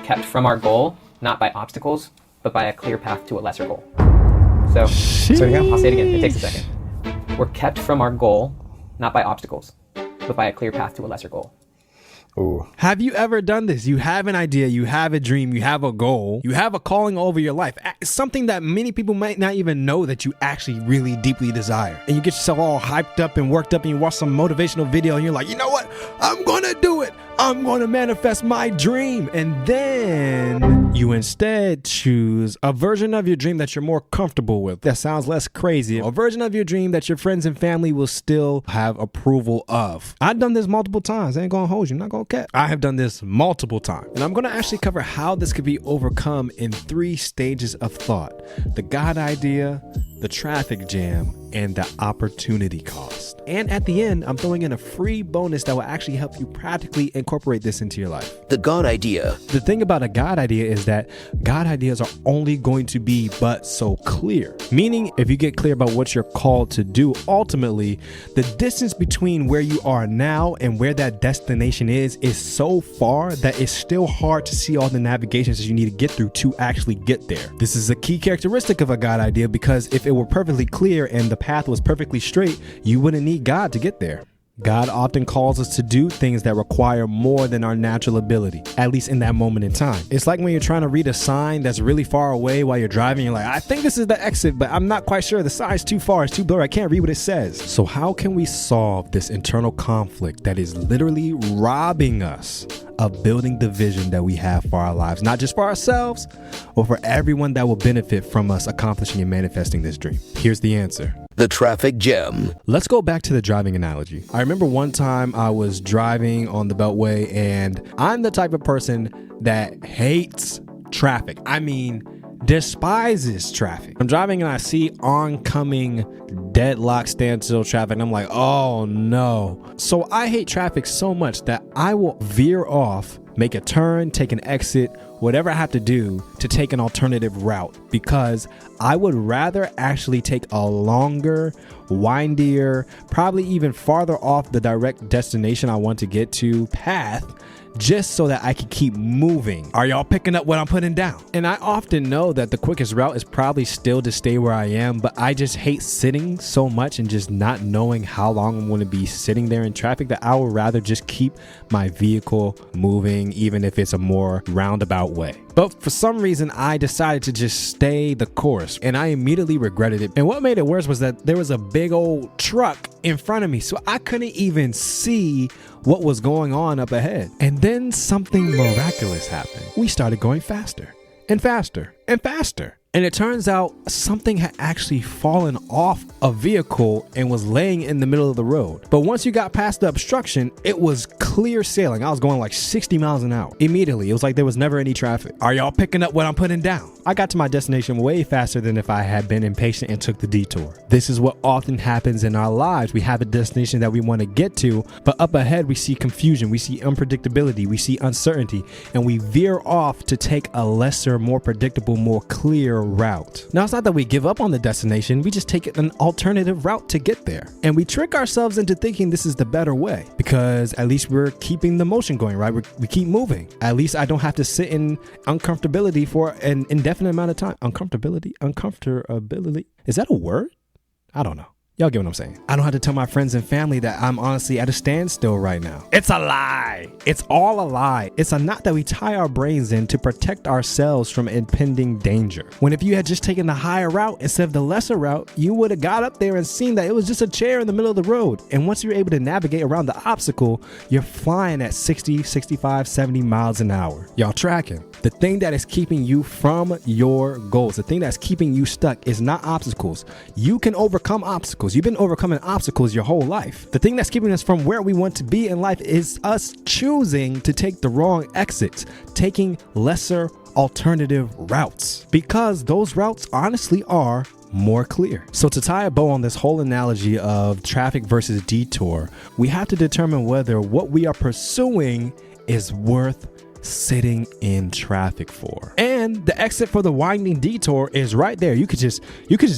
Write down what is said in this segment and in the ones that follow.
kept from our goal, not by obstacles, but by a clear path to a lesser goal. So again, I'll say it again. It takes a second. We're kept from our goal, not by obstacles, but by a clear path to a lesser goal. Ooh. Have you ever done this? You have an idea, you have a dream, you have a goal, you have a calling over your life. It's something that many people might not even know that you actually really deeply desire. And you get yourself all hyped up and worked up and you watch some motivational video and you're like, you know what? I'm gonna do it. I'm gonna manifest my dream. And then you instead choose a version of your dream that you're more comfortable with. That sounds less crazy. A version of your dream that your friends and family will still have approval of. I've done this multiple times. I ain't gonna hold you. I'm not gonna cap. I have done this multiple times. And I'm gonna actually cover how this could be overcome in 3 stages of thought: the God idea, the traffic jam, and the opportunity cost. And at the end, I'm throwing in a free bonus that will actually help you practically incorporate this into your life. The God idea. The thing about a God idea is that God ideas are only going to be but so clear. Meaning, if you get clear about what you're called to do, ultimately, the distance between where you are now and where that destination is so far that it's still hard to see all the navigations that you need to get through to actually get there. This is a key characteristic of a God idea, because if it were perfectly clear and the path was perfectly straight, you wouldn't need God to get there. God often calls us to do things that require more than our natural ability, at least in that moment in time. It's like when you're trying to read a sign that's really far away while you're driving. You're like, I think this is the exit, but I'm not quite sure. The sign's too far. It's too blurry. I can't read what it says. So how can we solve this internal conflict that is literally robbing us of building the vision that we have for our lives, not just for ourselves, but for everyone that will benefit from us accomplishing and manifesting this dream? Here's the answer. The traffic jam. Let's go back to the driving analogy. I remember one time I was driving on the Beltway, and I'm the type of person that hates traffic. I mean, despises traffic. I'm driving and I see oncoming deadlock standstill traffic, and I'm like, oh no. So I hate traffic so much that I will veer off, make a turn, take an exit, whatever I have to do to take an alternative route, because I would rather actually take a longer, windier, probably even farther off the direct destination I want to get to path, just so that I can keep moving. Are y'all picking up what I'm putting down? And I often know that the quickest route is probably still to stay where I am, but I just hate sitting so much and just not knowing how long I'm going to be sitting there in traffic, that I would rather just keep my vehicle moving, even if it's a more roundabout way. But for some reason, I decided to just stay the course, and I immediately regretted it. And what made it worse was that there was a big old truck in front of me, so I couldn't even see what was going on up ahead. And then something miraculous happened. We started going faster and faster and faster. And it turns out something had actually fallen off a vehicle and was laying in the middle of the road. But once you got past the obstruction, it was clear sailing. I was going like 60 miles an hour. Immediately, it was like there was never any traffic. Are y'all picking up what I'm putting down? I got to my destination way faster than if I had been impatient and took the detour. This is what often happens in our lives. We have a destination that we want to get to, but up ahead we see confusion, we see unpredictability, we see uncertainty, and we veer off to take a lesser, more predictable, more clear route. Now, it's not that we give up on the destination, we just take an alternative route to get there. And we trick ourselves into thinking this is the better way, because at least we're keeping the motion going, right? We keep moving. At least I don't have to sit in uncomfortability for an indefinite amount of time. Uncomfortability. Is that a word? I don't know. Y'all get what I'm saying? I don't have to tell my friends and family that I'm honestly at a standstill right now. It's a lie. It's all a lie. It's a knot that we tie our brains in to protect ourselves from impending danger. When if you had just taken the higher route instead of the lesser route, you would have got up there and seen that it was just a chair in the middle of the road. And once you're able to navigate around the obstacle, you're flying at 60, 65, 70 miles an hour. Y'all tracking? The thing that is keeping you from your goals, the thing that's keeping you stuck, is not obstacles. You can overcome obstacles. You've been overcoming obstacles your whole life. The thing that's keeping us from where we want to be in life is us choosing to take the wrong exits, taking lesser alternative routes, because those routes honestly are more clear. So to tie a bow on this whole analogy of traffic versus detour, we have to determine whether what we are pursuing is worth sitting in traffic for. And the exit for the winding detour is right there. You could just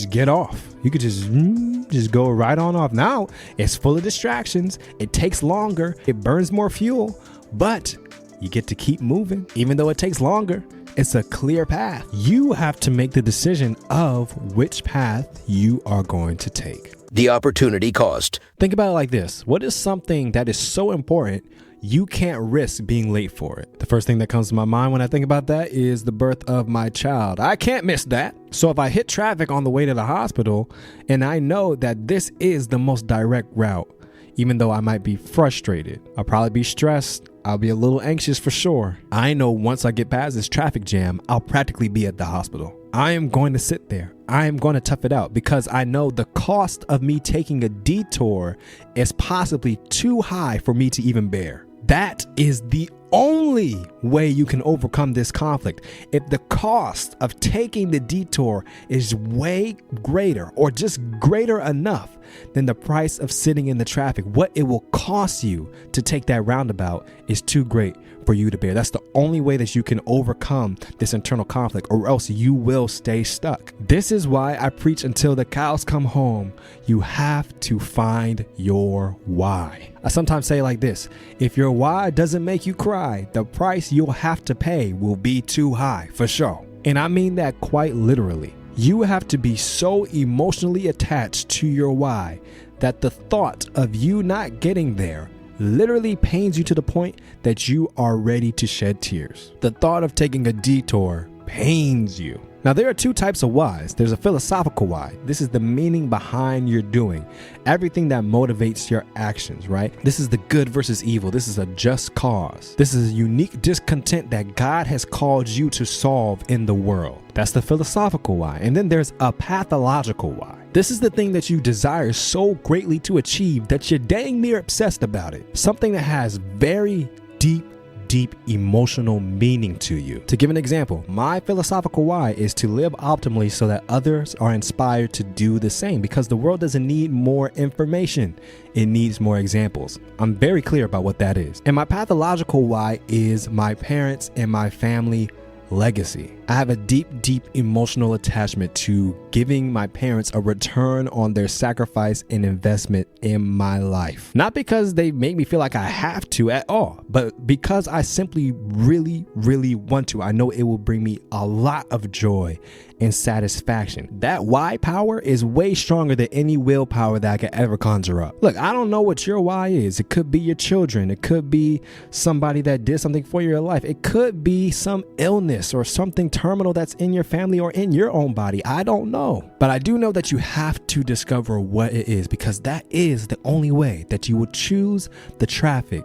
get off. You could just go right on off. Now it's full of distractions. It takes longer. It burns more fuel, but you get to keep moving. Even though it takes longer, it's a clear path. You have to make the decision of which path you are going to take. The opportunity cost. Think about it like this. What is something that is so important you can't risk being late for it? The first thing that comes to my mind when I think about that is the birth of my child. I can't miss that. So if I hit traffic on the way to the hospital and I know that this is the most direct route, even though I might be frustrated, I'll probably be stressed, I'll be a little anxious for sure, I know once I get past this traffic jam, I'll practically be at the hospital. I am going to sit there. I am going to tough it out because I know the cost of me taking a detour is possibly too high for me to even bear. That is the only way you can overcome this conflict. If the cost of taking the detour is way greater or just greater enough than the price of sitting in the traffic, what it will cost you to take that roundabout is too great for you to bear. That's the only way that you can overcome this internal conflict, or else you will stay stuck. This is why I preach until the cows come home. You have to find your why. I sometimes say it like this: if your why doesn't make you cry, the price you'll have to pay will be too high for sure. And I mean that quite literally. You have to be so emotionally attached to your why that the thought of you not getting there literally pains you to the point that you are ready to shed tears. The thought of taking a detour pains you. Now, there are two types of whys. There's a philosophical why. This is the meaning behind your doing, everything that motivates your actions, right? This is the good versus evil. This is a just cause. This is a unique discontent that God has called you to solve in the world. That's the philosophical why. And then there's a pathological why. This is the thing that you desire so greatly to achieve that you're dang near obsessed about it. Something that has very deep emotional meaning to you. To give an example, my philosophical why is to live optimally so that others are inspired to do the same, because the world doesn't need more information. It needs more examples. I'm very clear about what that is. And my pathological why is my parents and my family legacy. I have a deep emotional attachment to giving my parents a return on their sacrifice and investment in my life. Not because they make me feel like I have to at all, but because I simply really want to. I know it will bring me a lot of joy and satisfaction. That why power is way stronger than any willpower that I could ever conjure up. Look, I don't know what your why is. It could be your children. It could be somebody that did something for your life. It could be some illness or something terminal that's in your family or in your own body. I don't know. But I do know that you have to discover what it is, because that is the only way that you will choose the traffic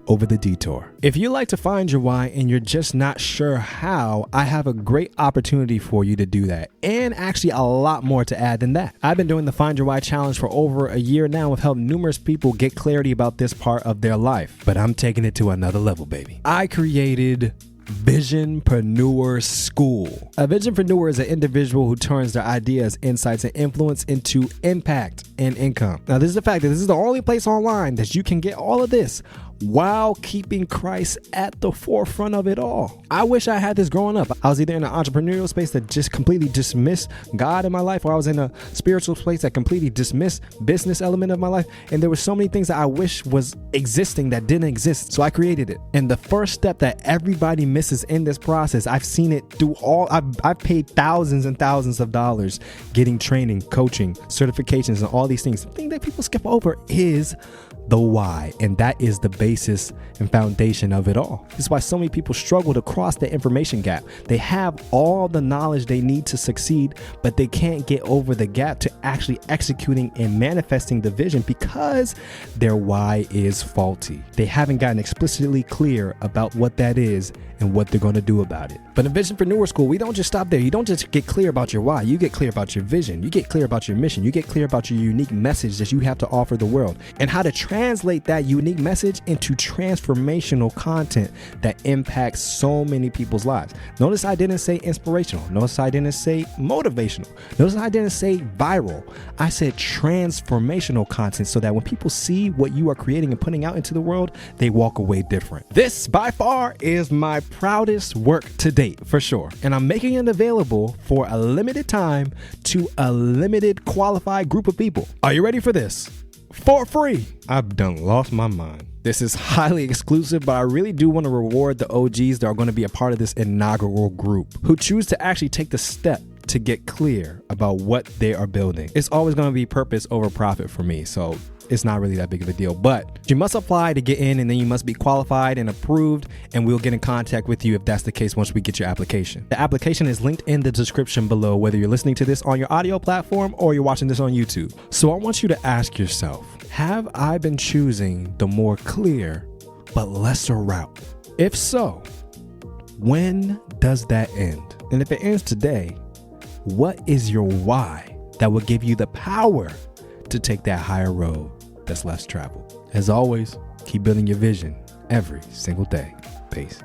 over the detour. If you like to find your why and you're just not sure how, I have a great opportunity for you to do that, and actually a lot more to add than that. I've been doing the Find Your Why challenge for over a year now. I've helped numerous people get clarity about this part of their life, but I'm taking it to another level, baby. I created Visionpreneur School. A visionpreneur is an individual who turns their ideas, insights, and influence into impact and income. Now, this is the fact that this is the only place online that you can get all of this while keeping Christ at the forefront of it all. I wish I had this growing up. I was either in an entrepreneurial space that just completely dismissed God in my life, or I was in a spiritual place that completely dismissed business element of my life. And there were so many things that I wish was existing that didn't exist. So I created it. And the first step that everybody misses in this process, I've seen it through all, I've paid thousands and thousands of dollars getting training, coaching, certifications, and all these things. The thing that people skip over is the why, and that is the basis and foundation of it all. This is why so many people struggle to cross the information gap. They have all the knowledge they need to succeed, but they can't get over the gap to actually executing and manifesting the vision because their why is faulty. They haven't gotten explicitly clear about what that is and what they're going to do about it. But in Visionpreneur School, we don't just stop there. You don't just get clear about your why. You get clear about your vision. You get clear about your mission. You get clear about your unique message that you have to offer the world, and how to translate that unique message into transformational content that impacts so many people's lives. Notice I didn't say inspirational. Notice I didn't say motivational. Notice I didn't say viral. I said transformational content, so that when people see what you are creating and putting out into the world, they walk away different. This by far is my proudest work to date, for sure. And I'm making it available for a limited time to a limited qualified group of people. Are you ready for this? For free. I've done lost my mind. This is highly exclusive, but I really do want to reward the OGs that are going to be a part of this inaugural group who choose to actually take the step to get clear about what they are building. It's always going to be purpose over profit for me, so it's not really that big of a deal. But you must apply to get in, and then you must be qualified and approved, and we'll get in contact with you if that's the case once we get your application. The application is linked in the description below, whether you're listening to this on your audio platform or you're watching this on YouTube. So I want you to ask yourself, have I been choosing the more clear but lesser route? If so, when does that end? And if it ends today, what is your why that will give you the power to take that higher road that's less traveled? As always, keep building your vision every single day. Peace.